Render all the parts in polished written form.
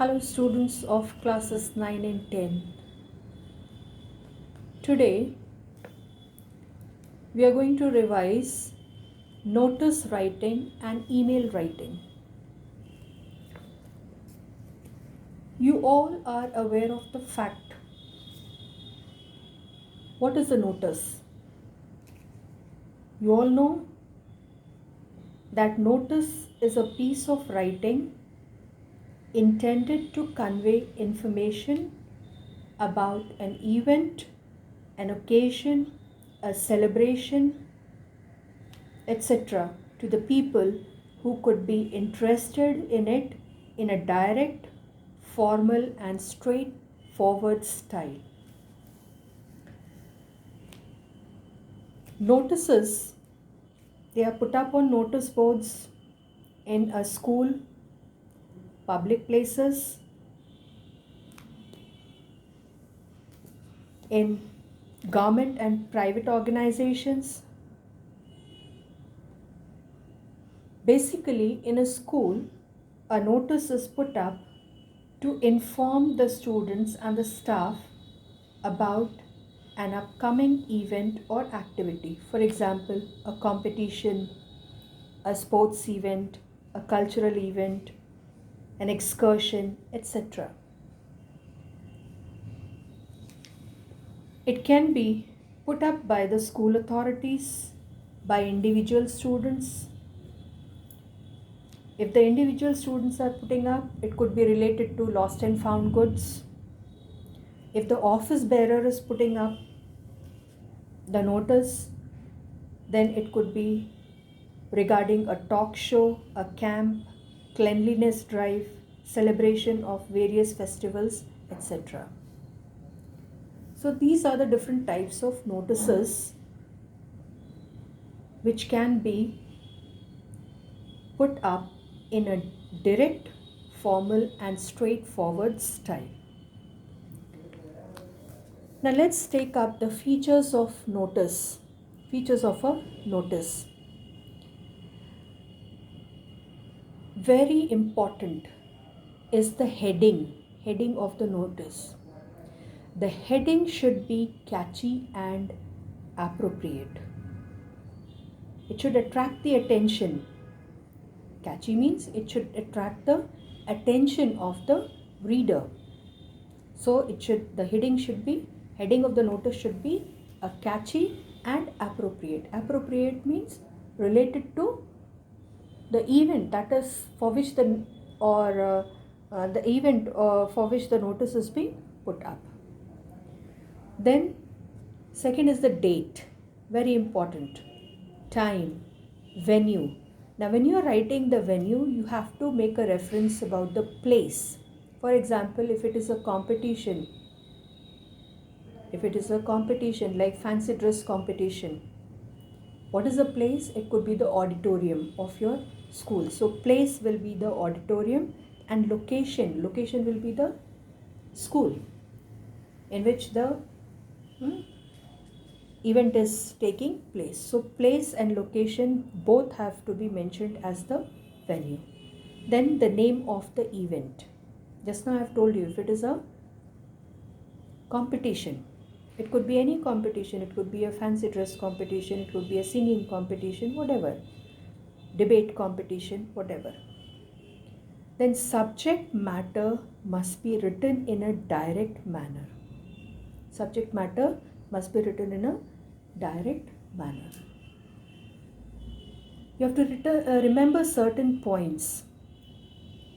Hello students of classes 9 and 10. Today we are going to revise notice writing and email writing. You all are aware of the fact. What is a notice? You all know that notice is a piece of writing intended to convey information about an event, an occasion, a celebration, etc. to the people who could be interested in it in a direct, formal and straightforward style. Notices, they are put up on notice boards in a school, public places, in government and private organizations. Basically, in a school, a notice is put up to inform the students and the staff about an upcoming event or activity. For example, a competition, a sports event, a cultural event, an excursion, etc. It can be put up by the school authorities, by individual students. If the individual students are putting up, it could be related to lost and found goods. If the office bearer is putting up the notice, then it could be regarding a talk show, a camp, cleanliness drive, celebration of various festivals, etc. So these are the different types of notices which can be put up in a direct, formal and straightforward style. Now let's take up the features of notice. Features of a notice. Very important is the heading of the notice. The heading should be catchy and appropriate. It should attract the attention. Catchy means it should attract the attention of the reader. So the heading of the notice should be a catchy and appropriate. Appropriate means related to the event that is for which the event for which the notice is being put up. Then second is the date, very important. Time, venue. Now when you are writing the venue, you have to make a reference about the place. For example, if it is a competition like fancy dress competition, what is the place? It could be the auditorium of your school. So place will be the auditorium and location will be the school in which the event is taking place. So place and location both have to be mentioned as the venue. Then the name of the event. Just now I have told you, if it is a competition, it could be any competition. It could be a fancy dress competition, it could be a singing competition, whatever. Debate competition, whatever. Then subject matter must be written in a direct manner. Subject matter must be written in a direct manner. You have to remember certain points.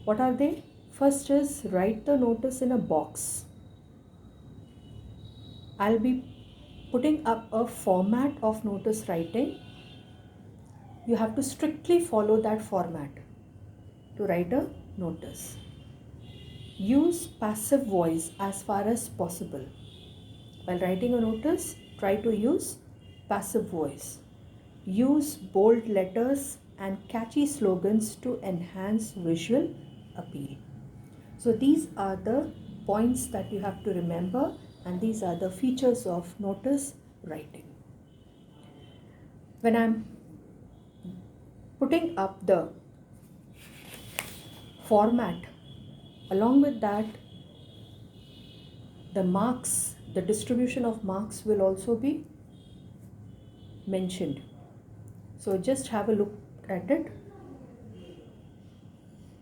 What are they? First is write the notice in a box. I'll be putting up a format of notice writing. You have to strictly follow that format to write a notice. Use passive voice as far as possible. While writing a notice, try to use passive voice. Use bold letters and catchy slogans to enhance visual appeal. So these are the points that you have to remember, and these are the features of notice writing. When I'm putting up the format Along with that, the marks, the distribution of marks will also be mentioned. So just have a look at it.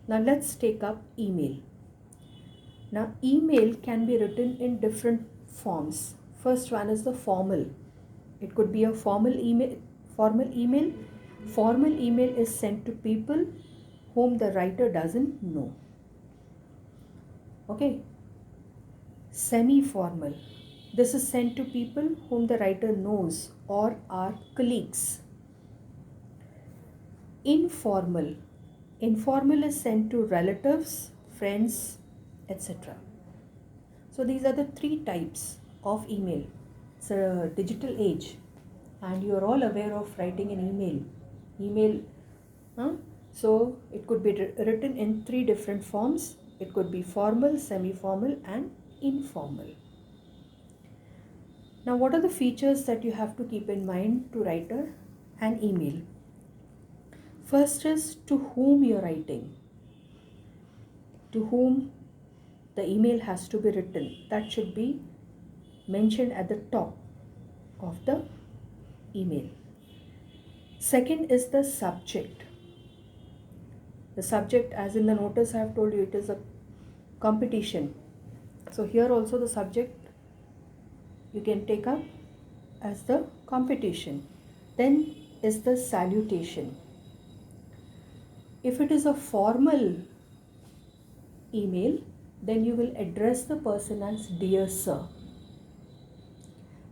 Now let's take up email. Now email can be written in different forms. First one is the formal. It could be a formal email. Formal email is sent to people whom the writer doesn't know. Okay. Semi-formal. This is sent to people whom the writer knows or are colleagues. Informal. Informal is sent to relatives, friends, etc. So these are the three types of email. It's a digital age and you are all aware of writing an email. So it could be written in three different forms. It could be formal, semi-formal and informal. Now what are the features that you have to keep in mind to write an email? First is to whom you are writing. To whom the email has to be written. That should be mentioned at the top of the email. Second is the subject. The subject, as in the notice I have told you, it is a competition. So here also the subject you can take up as the competition. Then is the salutation. If it is a formal email, then you will address the person as dear sir.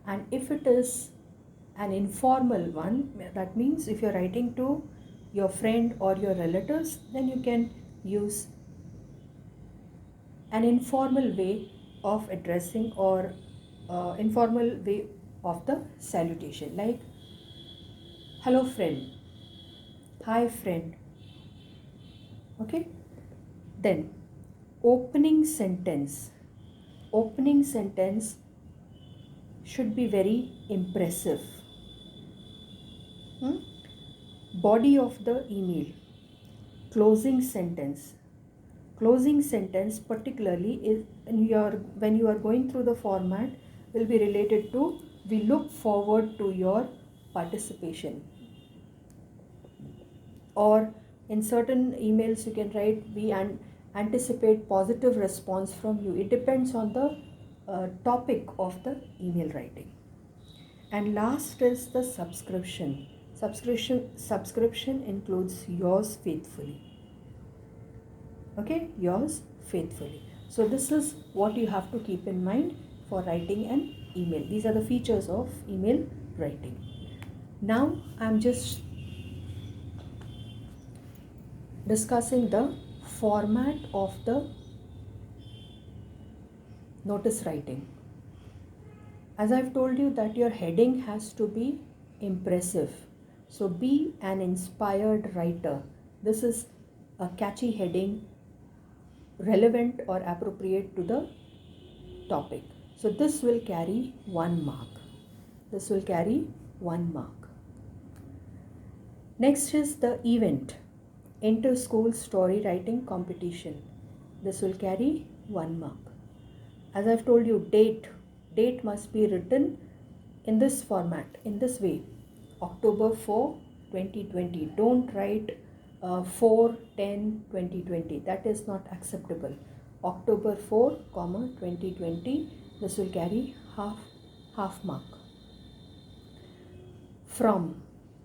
And if it is an informal one, that means if you're writing to your friend or your relatives, then you can use an informal way of addressing or informal way of the salutation, like hello friend, hi friend. Okay. Then opening sentence. Opening sentence should be very impressive. Body of the email. Closing sentence. Closing sentence particularly is when you are going through the format will be related to we look forward to your participation. Or in certain emails you can write we anticipate positive response from you. It depends on the topic of the email writing. And last is the subscription. Subscription includes yours faithfully. Okay, yours faithfully. So this is what you have to keep in mind for writing an email. These are the features of email writing. Now I'm just discussing the format of the notice writing. As I've told you that your heading has to be impressive. So be an inspired writer. This is a catchy heading, relevant or appropriate to the topic. So this will carry 1 mark. This will carry 1 mark. Next is the event. Inter-school story writing competition. This will carry 1 mark. As I've told you, date must be written in this format, in this way. October 4, 2020. Don't write 4/10/2020. That is not acceptable. October 4, 2020. This will carry half mark. From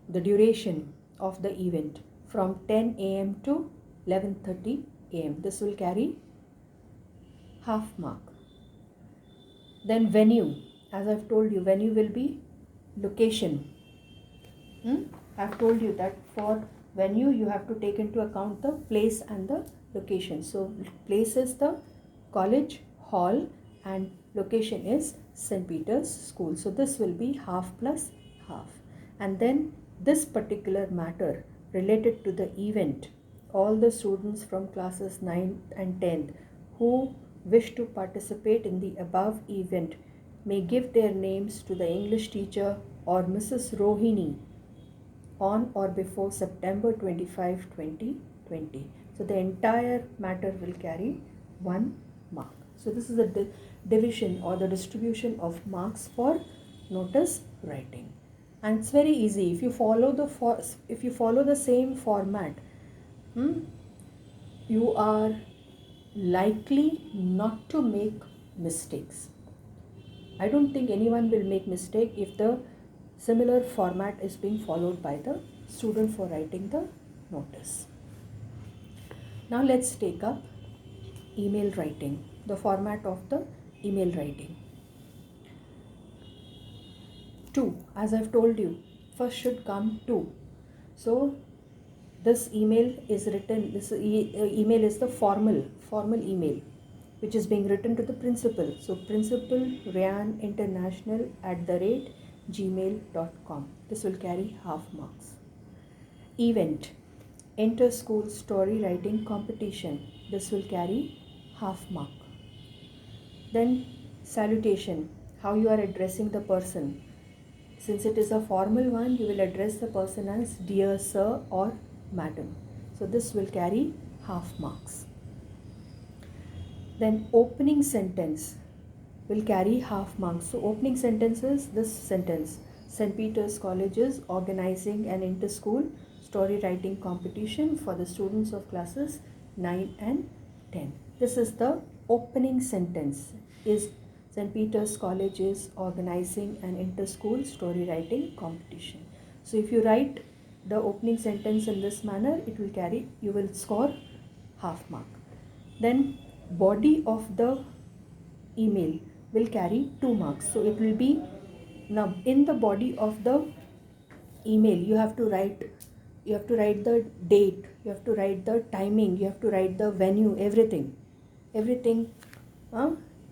the duration of the event, from 10 a.m. to 11:30 a.m. This will carry half mark. Then venue, as I've told you, venue will be location. I've told you that for venue you have to take into account the place and the location. So place is the college hall and location is St. Peter's School. So this will be half plus half. And then this particular matter related to the event, all the students from classes 9th and 10th who wish to participate in the above event may give their names to the English teacher or Mrs. Rohini on or before September 25, 2020. So the entire matter will carry 1 mark. So this is the division or the distribution of marks for notice writing. And it's very easy. If you follow the same format, you are likely not to make mistakes. I don't think anyone will make mistake if the similar format is being followed by the student for writing the notice. Now let's take up email writing, the format of the email writing. 2, as I've told you, first should come 2. So this email is written, email is the formal email which is being written to the principal. So principal Ryan International @gmail.com. This will carry half marks. Event, inter-school story writing competition. This will carry half mark. Then salutation, how you are addressing the person. Since it is a formal one, you will address the person as dear sir or madam. So this will carry half marks. Then opening sentence will carry half marks. So opening sentence is this sentence: St. Peter's College is organizing an inter-school story writing competition for the students of classes 9 and 10. This is the opening sentence, is St. Peter's College is organizing an inter-school story writing competition. So if you write the opening sentence in this manner, you will score half mark. Then body of the email will carry 2 marks. So it will be, now in the body of the email you have to write the date, you have to write the timing, you have to write the venue, everything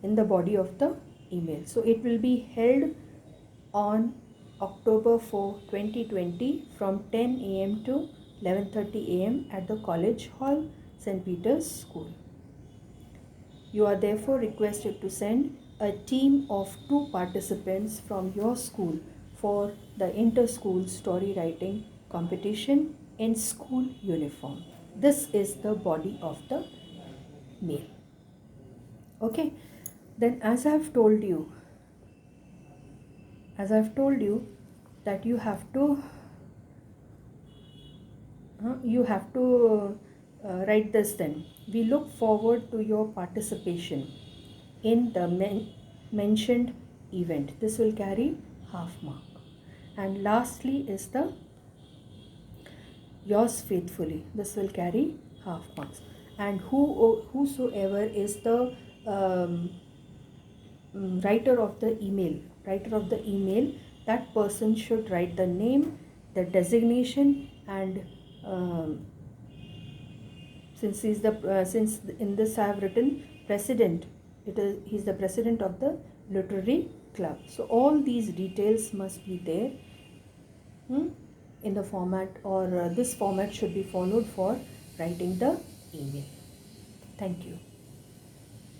in the body of the email. So it will be held on October 4, 2020 from 10 a.m. to 11:30 a.m. at the College Hall, St. Peter's School. You are therefore requested to send a team of 2 participants from your school for the inter-school story writing competition in school uniform. This is the body of the mail. Okay, then as I have told you that you have to write this. Then we look forward to your participation in the mentioned event. This will carry half mark. And lastly is the yours faithfully. This will carry half marks. And whosoever is the writer of the email, that person should write the name, the designation, and since in this I have written president, he's the president of the literary club. So all these details must be there in the format, or this format should be followed for writing the email. Thank you.